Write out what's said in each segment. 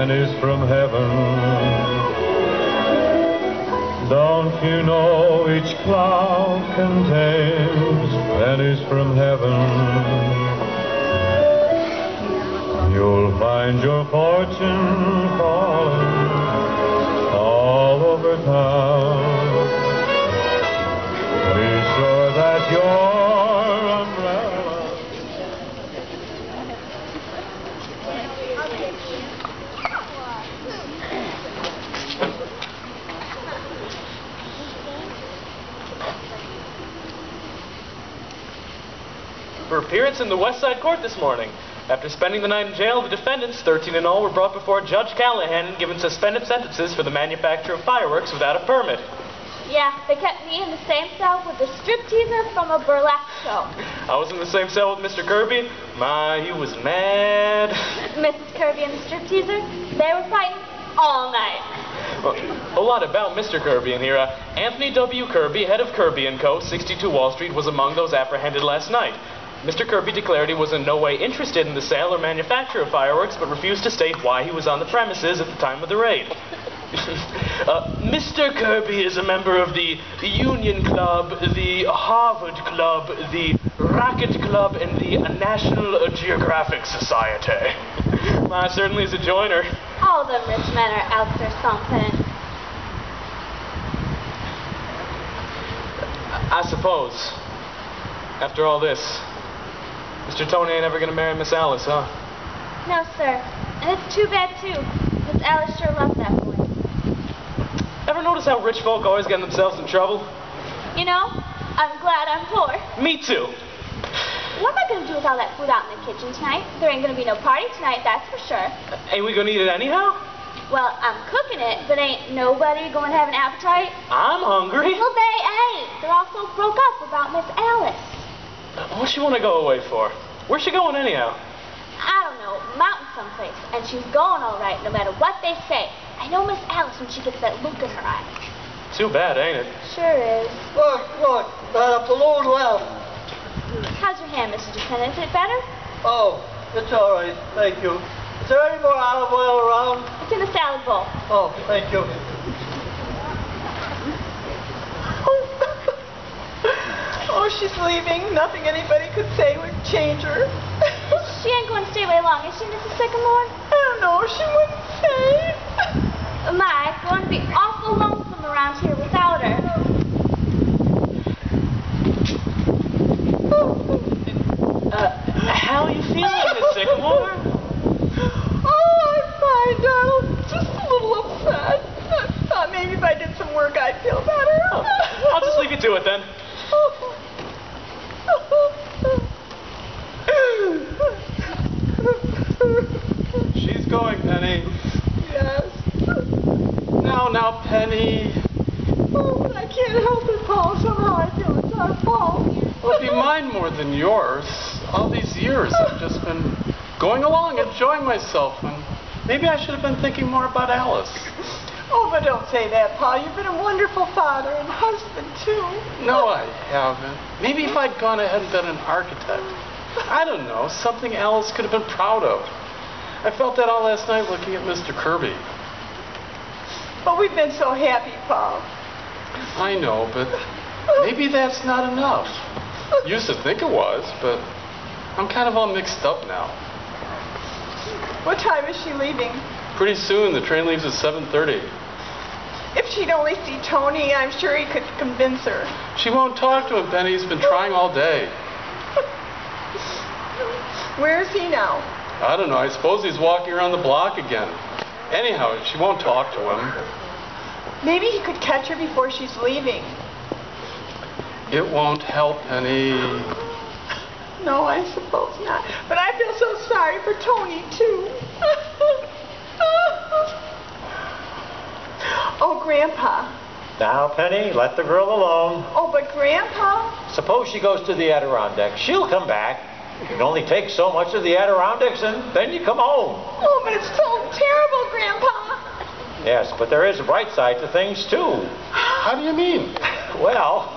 pennies from heaven. Don't you know each cloud contains pennies from heaven? You'll find your fortune falling all over town. Be sure that your umbrella... For appearance in the West Side Court this morning. After spending the night in jail, the defendants, 13 in all, were brought before Judge Callahan and given suspended sentences for the manufacture of fireworks without a permit. Yeah, they kept me in the same cell with the stripteaser from a burlesque show. I was in the same cell with Mr. Kirby. My, he was mad. Mrs. Kirby and the stripteaser, they were fighting all night. Well, a lot about Mr. Kirby in here. Anthony W. Kirby, head of Kirby & Co., 62 Wall Street, was among those apprehended last night. Mr. Kirby declared he was in no way interested in the sale or manufacture of fireworks, but refused to state why he was on the premises at the time of the raid. Mr. Kirby is a member of the Union Club, the Harvard Club, the Racket Club, and the National Geographic Society. Certainly is a joiner. All the rich men are out for something. I suppose. After all this, Mr. Tony ain't ever gonna marry Miss Alice, huh? No, sir. And it's too bad, too. Miss Alice sure loved that boy. Ever notice how rich folk always get themselves in trouble? You know, I'm glad I'm poor. Me too. What am I going to do with all that food out in the kitchen tonight? There ain't going to be no party tonight, that's for sure. Ain't we gonna eat it anyhow? Well, I'm cooking it, but ain't nobody going to have an appetite? I'm hungry. Well, they ain't. They're all so broke up about Miss Alice. What's she want to go away for? Where's she going anyhow? I don't know, mountain someplace. And she's going all right, no matter what they say. I know Miss Alice when she gets that look in her eye. Too bad, ain't it? Sure is. Look, that balloon left. How's your hand, Mr. Defendant? Is it better? Oh, it's all right, thank you. Is there any more olive oil around? It's in the salad bowl. Oh, thank you. Oh, she's leaving. Nothing anybody could say would change her. She ain't going to stay very long, is she, Mrs. Sycamore? I don't know. She wouldn't say. My, it's going to be awful lonesome around here without her. How are you feeling, Miss Sycamore? Oh, I'm fine, Donald. Just a little upset. I thought maybe if I did some work, I'd feel better. Oh, I'll just leave you to it then. She's going, Penny. Yes. Now, Penny. Oh, but I can't help it, Paul. Somehow I feel it's our fault. Well, it'd be mine more than yours. All these years I've just been going along, enjoying myself, and maybe I should have been thinking more about Alice. Oh, but don't say that, Paul. You've been a wonderful father and husband, too. No, I haven't. Maybe if I'd gone ahead and been an architect. I don't know, something Alice could have been proud of. I felt that all last night looking at Mr. Kirby. But we've been so happy, Paul. I know, but maybe that's not enough. Used to think it was, but I'm kind of all mixed up now. What time is she leaving? Pretty soon, the train leaves at 7:30. If she'd only see Tony, I'm sure he could convince her. She won't talk to him, Penny. He's been trying all day. Where is he now? I don't know. I suppose he's walking around the block again. Anyhow, she won't talk to him. Maybe he could catch her before she's leaving. It won't help, Penny. No, I suppose not. But I feel so sorry for Tony, too. Oh, Grandpa. Now, Penny, let the girl alone. Oh, but Grandpa? Suppose she goes to the Adirondacks. She'll come back. You can only take so much of the Adirondacks, and then you come home. Oh, but it's so terrible, Grandpa. Yes, but there is a bright side to things, too. How do you mean? Well,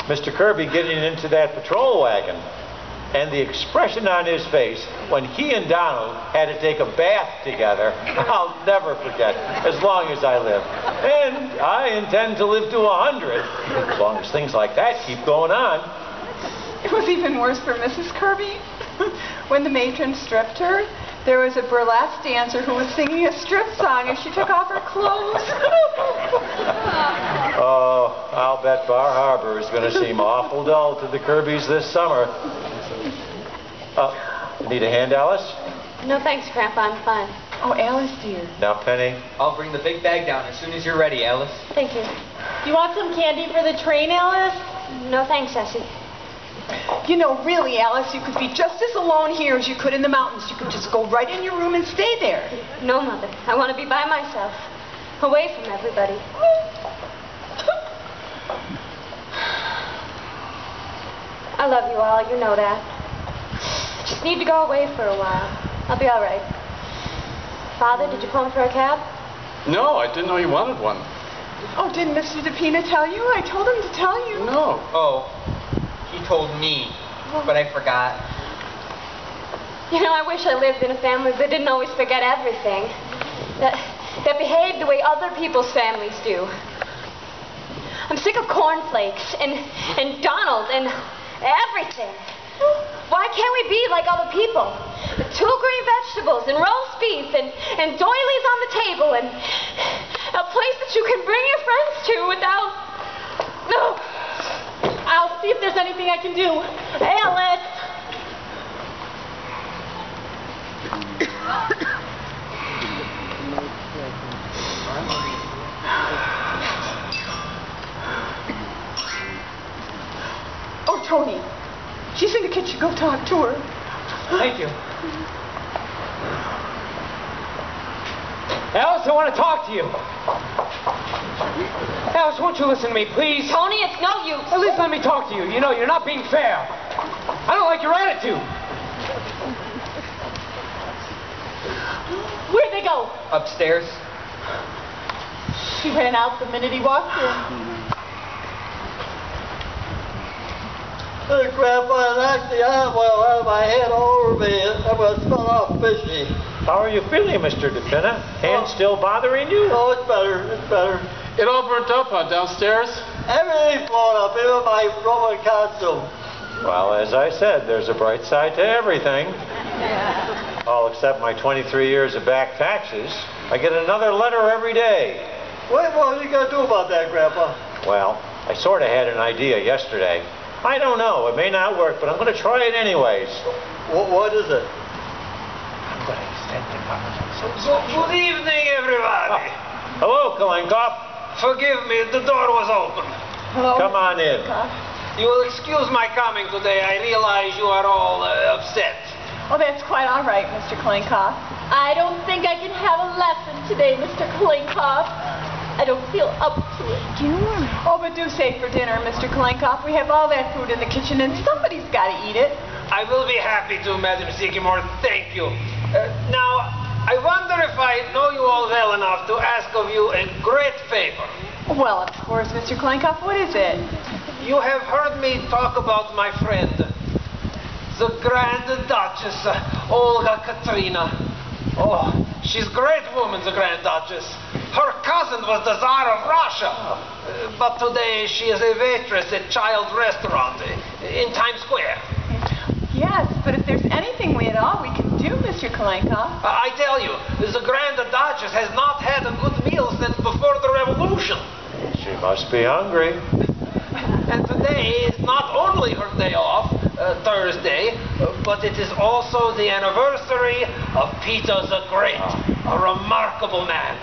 Mr. Kirby getting into that patrol wagon. And the expression on his face when he and Donald had to take a bath together, I'll never forget as long as I live. And I intend to live to 100, as long as things like that keep going on. It was even worse for Mrs. Kirby. When the matron stripped her, there was a burlesque dancer who was singing a strip song as she took off her clothes. Oh, I'll bet Bar Harbor is going to seem awful dull to the Kirbys this summer. Need a hand, Alice? No thanks, Grandpa. I'm fine. Oh, Alice, dear. Now, Penny. I'll bring the big bag down as soon as you're ready, Alice. Thank you. You want some candy for the train, Alice? No thanks, Essie. You know, really, Alice, you could be just as alone here as you could in the mountains. You could just go right in your room and stay there. No, Mother. I want to be by myself, away from everybody. I love you all. You know that. I just need to go away for a while. I'll be all right. Father, did you phone for a cab? No, I didn't know you wanted one. Oh, didn't Mr. DePina tell you? I told him to tell you. No. Oh, he told me, but I forgot. You know, I wish I lived in a family that didn't always forget everything. That behaved the way other people's families do. I'm sick of cornflakes and Donald and everything. Why can't we be like other people? 2 green vegetables and roast beef and doilies on the table and a place that you can bring your friends to without... No. I'll see if there's anything I can do. Alice! Oh, Tony. She's in the kitchen. Go talk to her. Thank you. Alice, I want to talk to you. Alice, won't you listen to me, please? Tony, it's no use. At least let me talk to you. You know, you're not being fair. I don't like your attitude. Where'd they go? Upstairs. She ran out the minute he walked in. Hey, Grandpa, I knocked the olive oil out of my head all over me. I was fell off fishy. How are you feeling, Mr. DePina? Hand still bothering you? Oh, it's better. It's better. It all burnt up downstairs? Everything's blown up, even my Roman costume. Well, as I said, there's a bright side to everything. All except my 23 years of back taxes. I get another letter every day. What are you going to do about that, Grandpa? Well, I sort of had an idea yesterday. I don't know. It may not work, but I'm going to try it anyways. What is it? I'm going to extend the Good evening, everybody. Hello, Kalenkoff. Forgive me, the door was open. Hello. Come on in. You will excuse my coming today. I realize you are all upset. Oh, that's quite all right, Mr. Klinkoff. I don't think I can have a lesson today, Mr. Klinkoff. I don't feel up to it. Oh, but do stay for dinner, Mr. Klinkoff. We have all that food in the kitchen, and somebody's got to eat it. I will be happy to, Madam Sycamore. Thank you. Now, I wonder if I know you all well enough to ask of you a great favor. Well, of course, Mr. Klinkoff. What is it? You have heard me talk about my friend, the Grand Duchess, Olga Katrina. Oh, she's a great woman, the Grand Duchess. Her cousin was the Tsar of Russia. But today she is a waitress at Child's Restaurant in Times Square. Yes, but if there's anything we can do, Mr. Klinkoff. I tell you, the Grand Duchess has not had a good meal since before the Revolution. She must be hungry. And today is not only her day off, Thursday, but it is also the anniversary of Peter the Great, a remarkable man.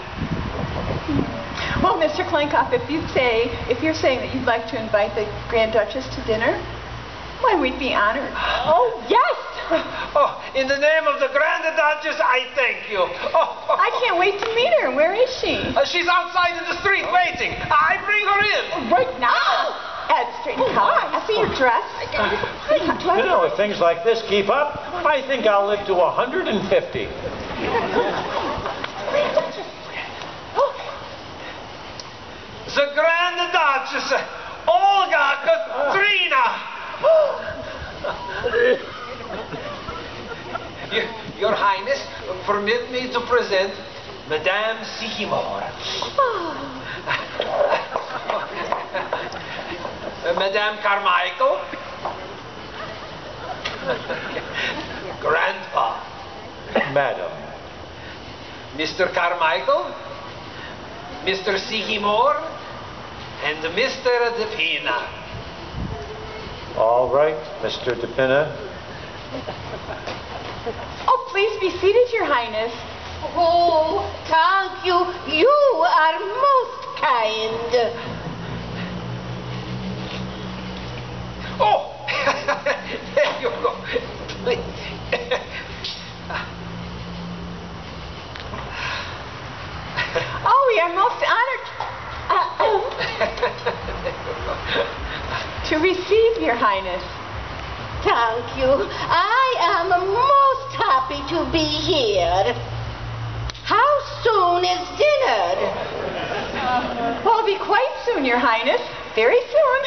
Well, Mr. Klinkoff, if you're saying that you'd like to invite the Grand Duchess to dinner, why, we'd be honored. Oh, yes! Oh, in the name of the Grand Duchess, I thank you. I can't wait to meet her. Where is she? She's outside in the street waiting. I bring her in. Right now? Ed, straighten up. I see your dress. You know, if things like this keep up, I think I'll live to 150. The Grand Duchess, Olga Katrina. permit me to present Madame Sikimor. Madame Carmichael. Grandpa. Madam. Mr. Carmichael, Mr. Sikimor, and Mr. DePina. All right, Mr. DePina. Oh, please be seated, Your Highness. Oh, thank you. You are most kind. Oh, there you go. Oh, we are most honored to receive Your Highness. Thank you. I am most happy to be here. How soon is dinner? Well, it'll be quite soon, Your Highness. Very soon.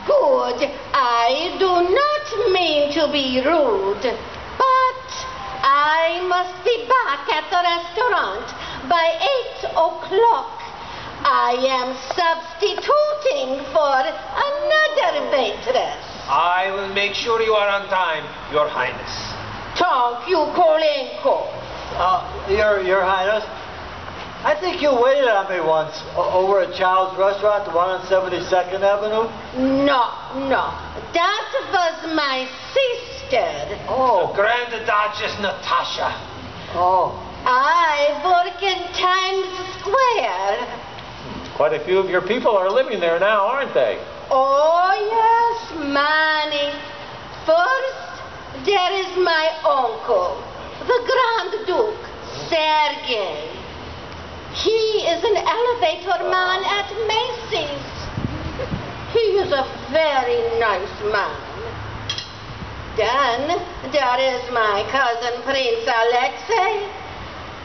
Good. I do not mean to be rude, but I must be back at the restaurant by 8 o'clock. I am substituting for another waitress. I will make sure you are on time, Your Highness. Thank you, Kolenko. Your Highness, I think you waited on me once over at Child's Restaurant, the one on 72nd Avenue. No. That was my sister. Oh, Grand Duchess Natasha. Oh. I work in Times Square. Quite a few of your people are living there now, aren't they? Oh, yes, many. First, there is my uncle, the Grand Duke, Sergei. He is an elevator man at Macy's. He is a very nice man. Then, there is my cousin, Prince Alexei.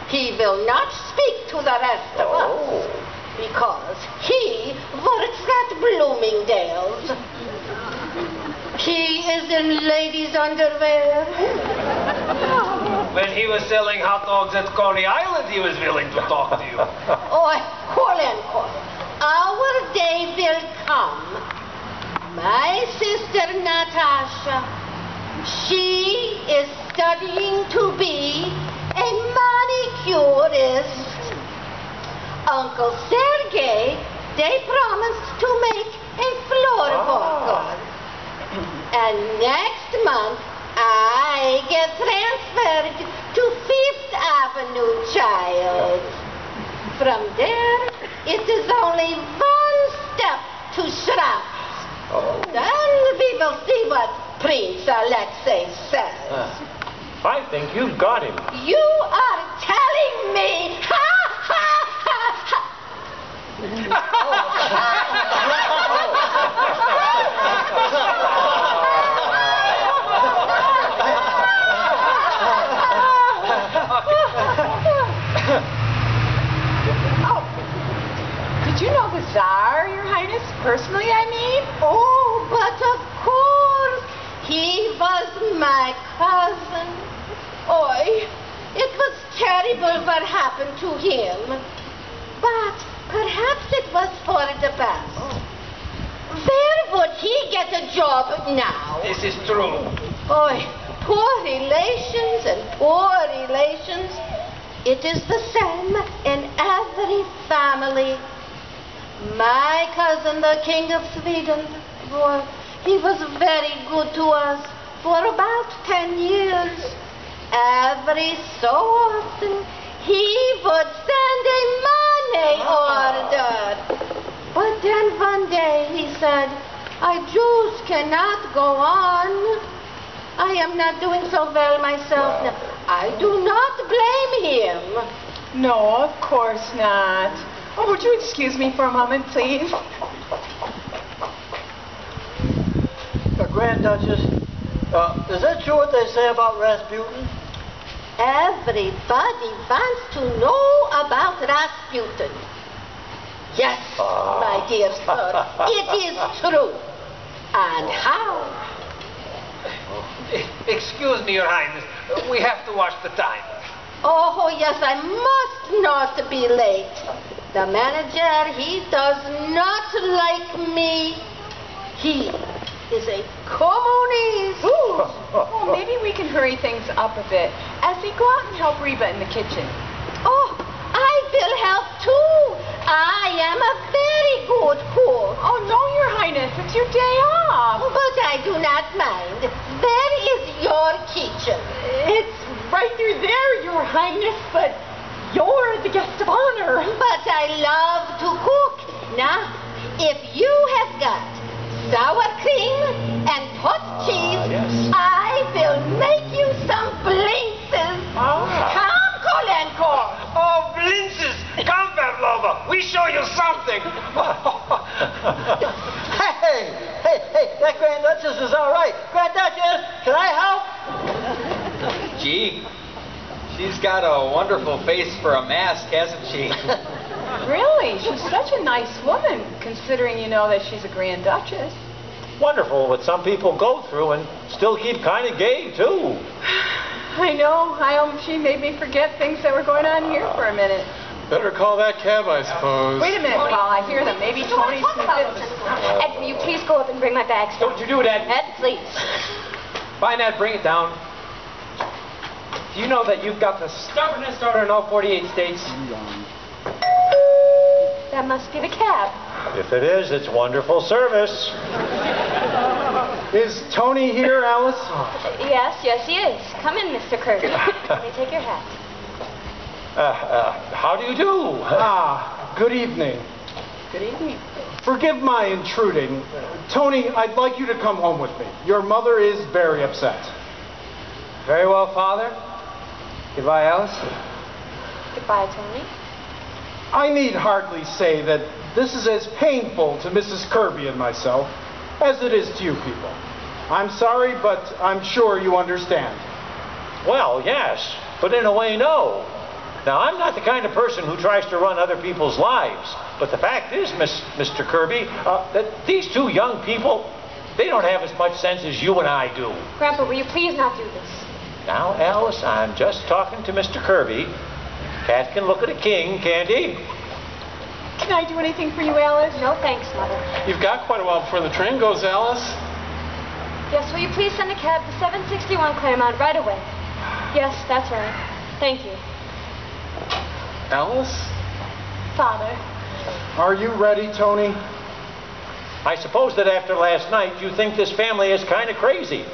He will not speak to the rest of us, because he works at Bloomingdale's. He is in ladies' underwear. When he was selling hot dogs at Coney Island, he was willing to talk to you. Oh, Kolenko, our day will come. My sister Natasha, she is studying to be a manicurist. Uncle Sergei, they promised to make a floor walker. And next month, I get transferred to 5th Avenue, child. From there, it is only one step to Schrapp's. Then we will see what Prince Alexei says. I think you've got him. You are telling me. Ha, ha, ha, ha. Did you know the Tsar, Your Highness? Personally, I mean? Oh, but of course, he was my cousin. Oi, it was terrible what happened to him. But perhaps it was for the best. Where would he get a job now? This is true. Oi, poor relations and poor relations. It is the same in every family. My cousin, the King of Sweden, boy, he was very good to us for about 10 years. Every so often, he would send a money order. But then one day he said, I just cannot go on. I am not doing so well myself now. I do not blame him. No, of course not. Oh, would you excuse me for a moment, please? Grand Duchess, is that true what they say about Rasputin? Everybody wants to know about Rasputin. Yes, my dear sir, it is true. And how? Excuse me, Your Highness. We have to watch the time. Oh, yes, I must not be late. The manager, he does not like me. He is a communist. Well, maybe we can hurry things up a bit. Essie, go out and help Reba in the kitchen. Oh, I will help too. I am a very good cook. Oh, no, Your Highness, it's your day off. But I do not mind. Where is your kitchen? It's right through there, Your Highness, but you're the guest of honor. But I love to cook. Now, if you have got sour cream and hot cheese, yes. I will make you some blintzes. Come, Kolenko. Oh, blintzes! Come, Pavlova. We show you something. Hey, that Grand Duchess is all right. Grand Duchess, can I help? Gee, she's got a wonderful face for a mask, hasn't she? Really? She's such a nice woman, considering you know that she's a Grand Duchess. Wonderful what some people go through and still keep kind of gay, too. I know. She made me forget things that were going on here for a minute. Better call that cab, I suppose. Wait a minute, Paul. I hear them. Maybe Tony's convinced. Ed, will you please go up and bring my bags down? Don't you do it, Ed. Ed, please. Fine, Ed, bring it down. Do you know that you've got the stubbornest daughter in all 48 states? That must be the cab. If it is, it's wonderful service. Is Tony here, Alice? Yes, he is. Come in, Mr. Kirby. Let me take your hat. How do you do? Good evening. Good evening. Forgive my intruding. Tony, I'd like you to come home with me. Your mother is very upset. Very well, Father. Goodbye, Alice. Goodbye, Tony. I need hardly say that this is as painful to Mrs. Kirby and myself as it is to you people. I'm sorry, but I'm sure you understand. Well, yes, but in a way, no. Now, I'm not the kind of person who tries to run other people's lives, but the fact is, Mr. Kirby, that these two young people, they don't have as much sense as you and I do. Grandpa, will you please not do this? Now, Alice, I'm just talking to Mr. Kirby. Cat can look at a king, can't he? Can I do anything for you, Alice? No, thanks, Mother. You've got quite a while before the train goes, Alice. Yes, will you please send a cab to 761 Claremont right away? Yes, that's right. Thank you. Alice? Father. Are you ready, Tony? I suppose that after last night, you think this family is kind of crazy.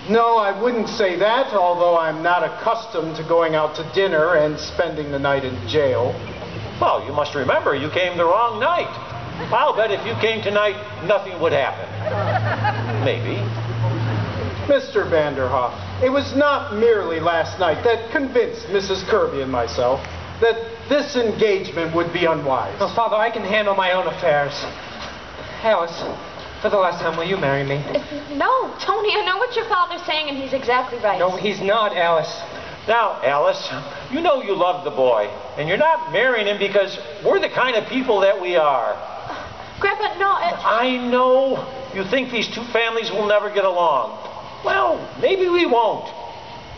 No, I wouldn't say that, although I'm not accustomed to going out to dinner and spending the night in jail. Well, you must remember, you came the wrong night. I'll bet if you came tonight, nothing would happen. Maybe. Mr. Vanderhoff, it was not merely last night that convinced Mrs. Kirby and myself that this engagement would be unwise. Well, Father, I can handle my own affairs. Alice, for the last time, will you marry me? No, Tony, I know what your father's saying, and he's exactly right. No, he's not, Alice. Now, Alice, you know you love the boy, and you're not marrying him because we're the kind of people that we are. Grandpa, no. I know you think these two families will never get along. Well, maybe we won't.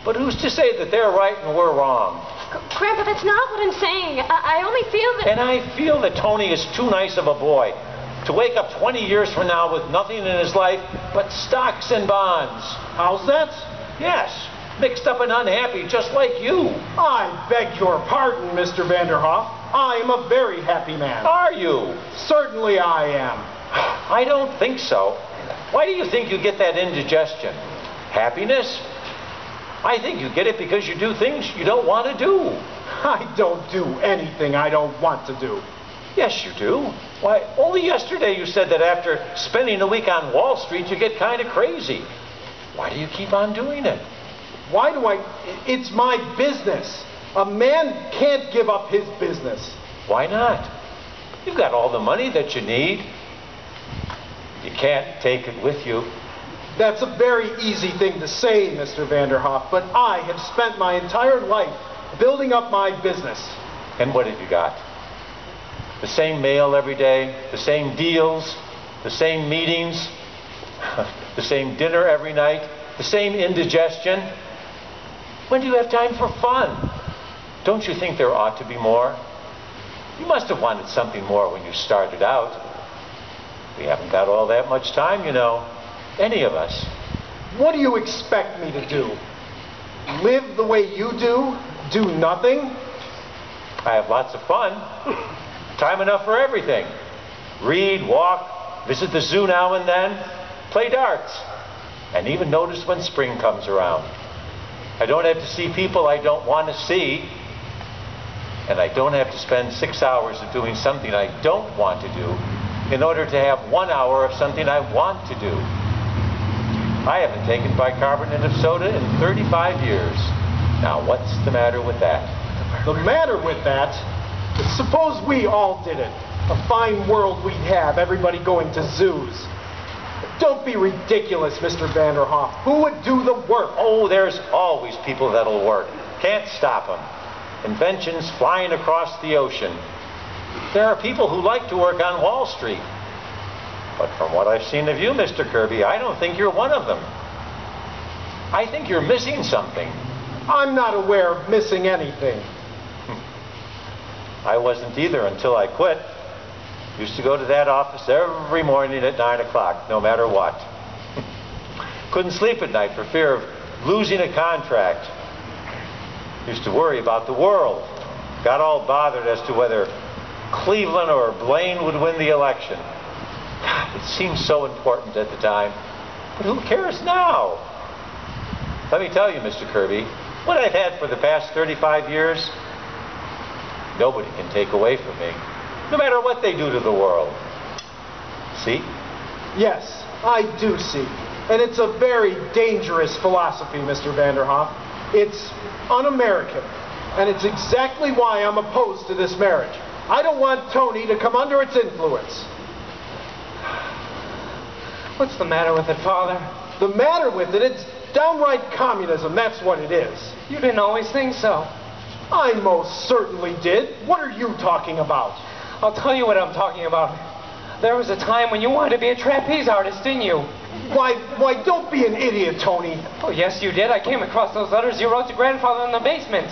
But who's to say that they're right and we're wrong? Grandpa, that's not what I'm saying. I only feel that... And I feel that Tony is too nice of a boy to wake up 20 years from now with nothing in his life but stocks and bonds. How's that? Yes, mixed up and unhappy just like you. I beg your pardon, Mr. Vanderhoff. I am a very happy man. Are you? Certainly I am. I don't think so. Why do you think you get that indigestion? Happiness? I think you get it because you do things you don't want to do. I don't do anything I don't want to do. Yes, you do. Why, only yesterday you said that after spending a week on Wall Street, you get kind of crazy. Why do you keep on doing it? Why do I? It's my business. A man can't give up his business. Why not? You've got all the money that you need. You can't take it with you. That's a very easy thing to say, Mr. Vanderhoff, but I have spent my entire life building up my business. And what have you got? The same mail every day, the same deals, the same meetings, the same dinner every night, the same indigestion. When do you have time for fun? Don't you think there ought to be more? You must have wanted something more when you started out. We haven't got all that much time, you know. Any of us. What do you expect me to do? Live the way you do? Do nothing? I have lots of fun. Time enough for everything. Read, walk, visit the zoo now and then, play darts, and even notice when spring comes around. I don't have to see people I don't want to see, and I don't have to spend 6 hours of doing something I don't want to do in order to have 1 hour of something I want to do. I haven't taken bicarbonate of soda in 35 years. Now, what's the matter with that? The matter with that? Suppose we all did it. A fine world we'd have, everybody going to zoos. Don't be ridiculous, Mr. Vanderhoff. Who would do the work? Oh, there's always people that'll work. Can't stop them. Inventions flying across the ocean. There are people who like to work on Wall Street. But from what I've seen of you, Mr. Kirby, I don't think you're one of them. I think you're missing something. I'm not aware of missing anything. I wasn't either until I quit. Used to go to that office every morning at 9 o'clock, no matter what. Couldn't sleep at night for fear of losing a contract. Used to worry about the world. Got all bothered as to whether Cleveland or Blaine would win the election. It seemed so important at the time. But who cares now? Let me tell you, Mr. Kirby, what I've had for the past 35 years, nobody can take away from me, no matter what they do to the world. See? Yes, I do see. And it's a very dangerous philosophy, Mr. Vanderhoff. It's un-American. And it's exactly why I'm opposed to this marriage. I don't want Tony to come under its influence. What's the matter with it, Father? The matter with it? It's downright communism, that's what it is. You didn't always think so. I most certainly did. What are you talking about? I'll tell you what I'm talking about. There was a time when you wanted to be a trapeze artist, didn't you? Why, don't be an idiot, Tony. Oh, yes, you did. I came across those letters you wrote to Grandfather in the basement.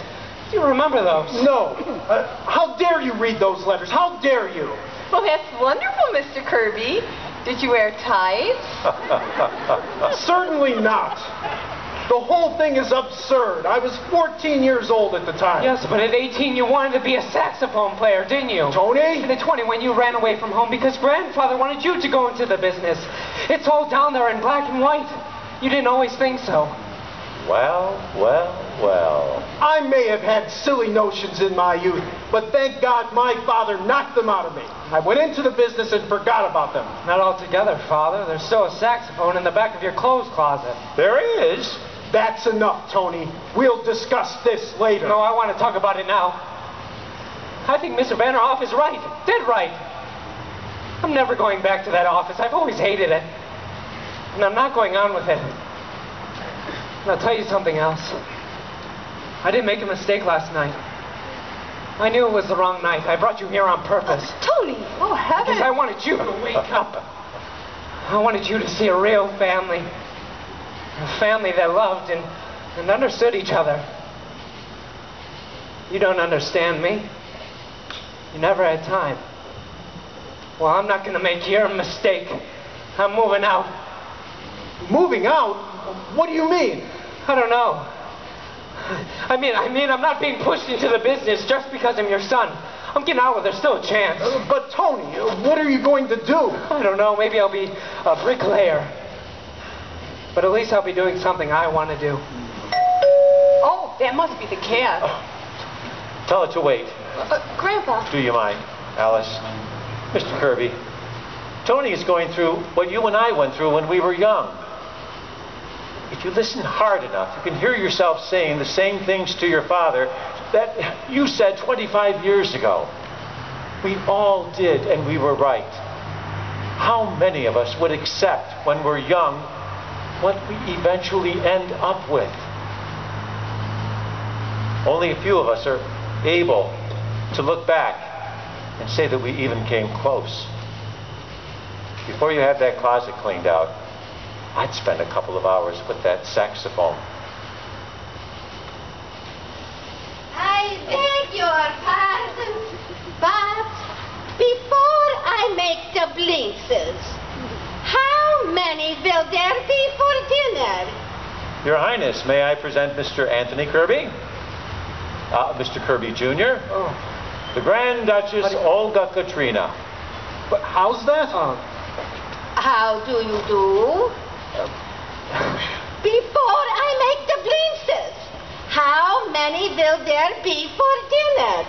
Do you remember those? No. How dare you read those letters? How dare you? Well, that's wonderful, Mr. Kirby. Did you wear tights? Certainly not. The whole thing is absurd. I was 14 years old at the time. Yes, but at 18 you wanted to be a saxophone player, didn't you? Tony? And at 20 when you ran away from home because Grandfather wanted you to go into the business. It's all down there in black and white. You didn't always think so. Well. I may have had silly notions in my youth, but thank God my father knocked them out of me. I went into the business and forgot about them. Not altogether, Father. There's still a saxophone in the back of your clothes closet. There is. That's enough, Tony. We'll discuss this later. No, I want to talk about it now. I think Mr. Vanderhoff is right. Dead right. I'm never going back to that office. I've always hated it. And I'm not going on with it. And I'll tell you something else. I didn't make a mistake last night. I knew it was the wrong night. I brought you here on purpose. Tony! Oh, heavens! Because I wanted you to wake up. I wanted you to see a real family. A family that loved and understood each other. You don't understand me. You never had time. Well, I'm not going to make your mistake. I'm moving out. Moving out? What do you mean? I don't know. I mean, I'm not being pushed into the business just because I'm your son. I'm getting out where there's still a chance. But Tony, what are you going to do? I don't know. Maybe I'll be a bricklayer. But at least I'll be doing something I want to do. Oh, that must be the cat. Tell it to wait. Grandpa. Do you mind, Alice? Mr. Kirby, Tony is going through what you and I went through when we were young. If you listen hard enough, you can hear yourself saying the same things to your father that you said 25 years ago. We all did, and we were right. How many of us would accept when we're young what we eventually end up with? Only a few of us are able to look back and say that we even came close. Before you have that closet cleaned out, I'd spend a couple of hours with that saxophone. Isaiah! blintzes. How many will there be for dinner? Your Highness, may I present Mr. Anthony Kirby? Mr. Kirby Jr.? Oh. The Grand Duchess Olga Katrina. But how's that? How do you do? Before I make the blintzes, how many will there be for dinner?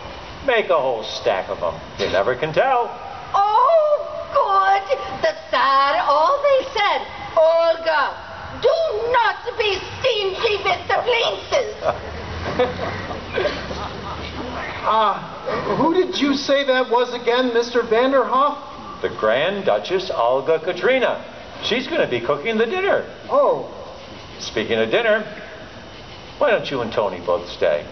Make a whole stack of them. You never can tell. Oh, good. The Tsar always said, Olga, do not be stingy with the blintzes. Who did you say that was again, Mr. Vanderhoff? The Grand Duchess Olga Katrina. She's going to be cooking the dinner. Oh. Speaking of dinner, why don't you and Tony both stay?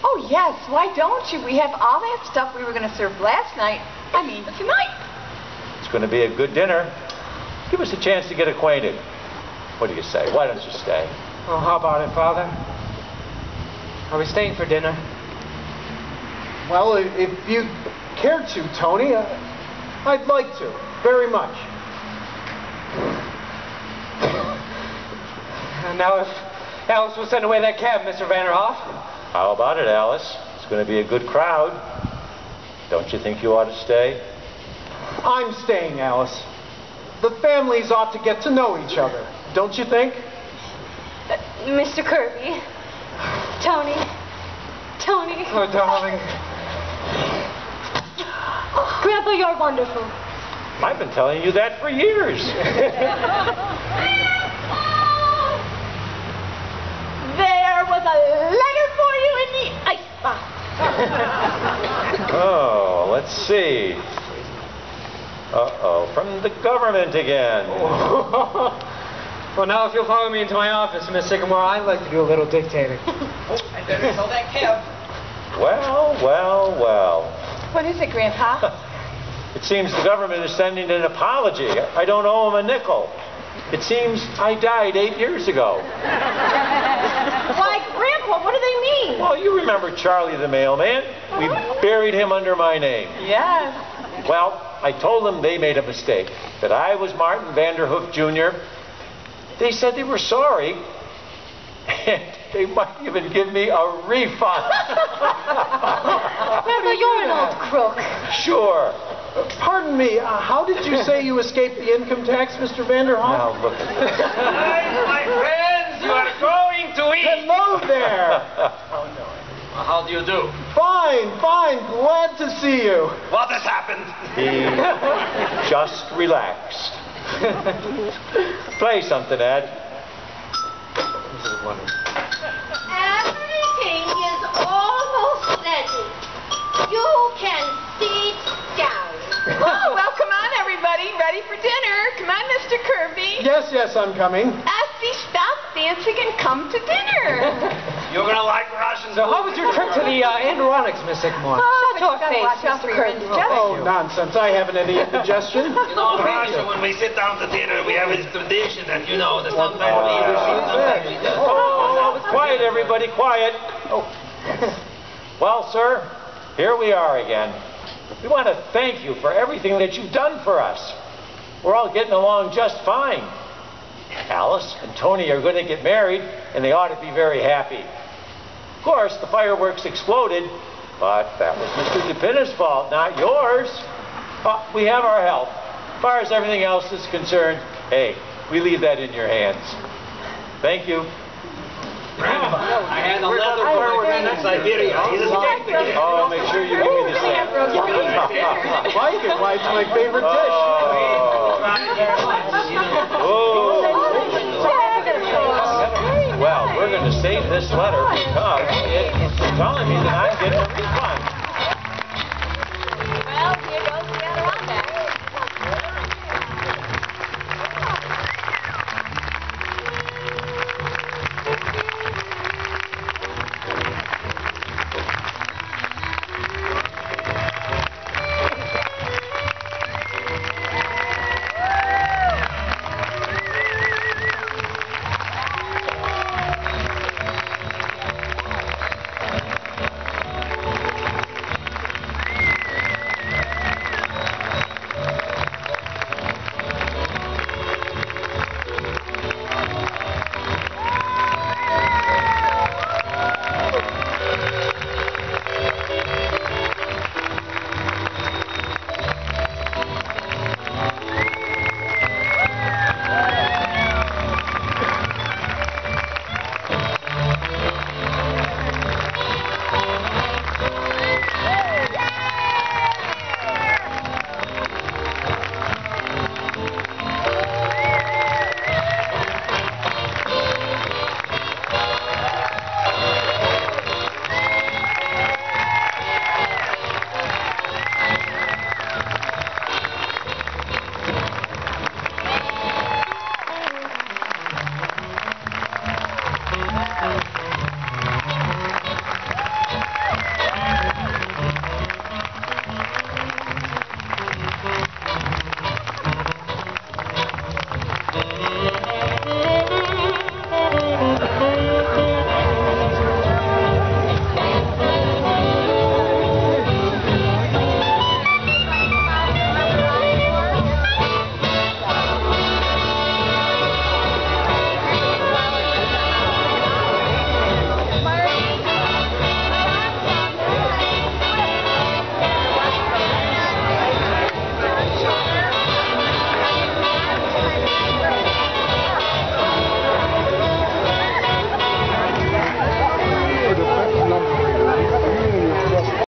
Oh, yes. Why don't you? We have all that stuff we were going to serve last night. I mean, tonight. It's going to be a good dinner. Give us a chance to get acquainted. What do you say? Why don't you stay? Oh, how about it, Father? Are we staying for dinner? Well, if you care to, Tony, I'd like to. Very much. Now, if Alice will send away that cab, Mr. Vanderhoff. How about it, Alice? It's going to be a good crowd. Don't you think you ought to stay? I'm staying, Alice. The families ought to get to know each other, don't you think? Mr. Kirby. Tony. Oh, darling. Grandpa, you're wonderful. I've been telling you that for years. There was a letter for you in the icebox. Oh, let's see. Uh-oh, from the government again. Well, now if you'll follow me into my office, Miss Sycamore, I'd like to do a little dictating. I better sell that cab. Well. What is it, Grandpa? It seems the government is sending an apology. I don't owe them a nickel. It seems I died 8 years ago. Why, Grandpa, what do they mean? Well, you remember Charlie the mailman? We buried him under my name. Yes. Well, I told them they made a mistake, that I was Martin Vanderhoof Jr. They said they were sorry, and they might even give me a refund. Grandpa, you're an old crook. Sure. Pardon me, how did you say you escaped the income tax, Mr. Vanderhoff? Now, look at this. My friends, you are going to eat. Hello there. How do you do? Fine. Glad to see you. What has happened? He just relaxed. Play something, Ed. This is wonderful. Everything is almost ready. You can sit down. Oh, well, come on, everybody. Ready for dinner. Come on, Mr. Kirby. Yes, I'm coming. Esty, stop dancing and come to dinner. You're gonna like Russian. So how was your trip to the Andronics, Miss Sycamore? Oh, Shut your but you face, gotta watch out Mr. for your Kirby. indigestion. Oh, nonsense. I haven't any indigestion. You know, in Russia, when we sit down to dinner, we have this tradition that, you know, that sometimes we eat, sometimes we don't. Oh, quiet, everybody, quiet. Oh. Well, sir, here we are again. We want to thank you for everything that you've done for us. We're all getting along just fine. Alice and Tony are going to get married, and they ought to be very happy. Of course, the fireworks exploded, but that was Mr. DePina's fault, not yours. We have our help. As far as everything else is concerned, hey, we leave that in your hands. Thank you. I had a letter from my friend in Siberia. He's escaped again. Oh, make sure you give me the same. Like it. Why, it's my favorite dish. Oh. Well, we're going to save this letter because it's telling me that I'm getting a refund.